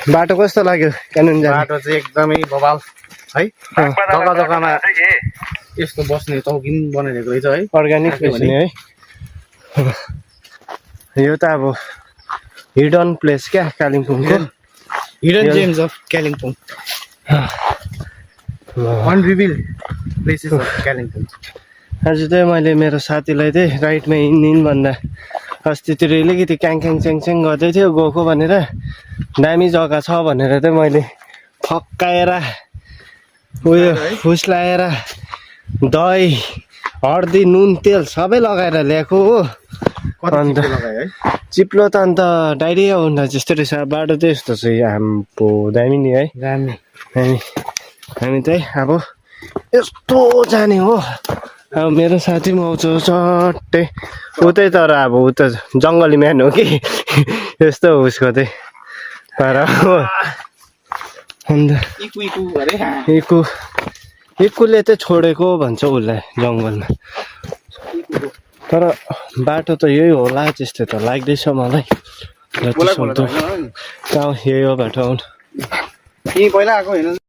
बाटो कस्तो लाग्यो क्यानोन जाने बाटो चाहिँ एकदमै बवाल है जग्गा जग्गामा यस्तो बस्ने चौकी पनि बनाइदिएको रहेछ है अर्ग्यानिक बस्ने है यो त अब हिडन प्लेस क्या कालिम्पोङको hidden gems of Kalimpong unreveal places of Kalimpong आज चाहिँ मैले मेरो साथीलाई चाहिँ राइटमा हिँड्नु भन्दा अस्तितिर अलिकति क्याङ च्याङ गर्दै थियो गएको भनेर दामी जग्गा छ भनेर चाहिँ मैले फक्काएर उयो फुस्लाएर दही हर्दी नुन तेल सबै लगाएर ल्याएको हो अन्त चिप्लो त अन्त डाइरिया हुँदा जस्तो रहेछ बाटो चाहिँ यस्तो छ हाम्रो दामी नि है हामी चाहिँ अब यस्तो जाने हो अब मेरो साथी पनि आउँछ चट्टै उतै तर अब उता जङ्गली म्यान हो कि यस्तो हो उसको चाहिँ तर अन्त इक्कुले चाहिँ छोडेको भन्छ उसलाई जङ्गलमा तर बाटो त यही होला जस्तो त लाग्दैछ मलाई जतिसक्दो कहाँ यही हो बाटो आउनु पहिला आएको होइन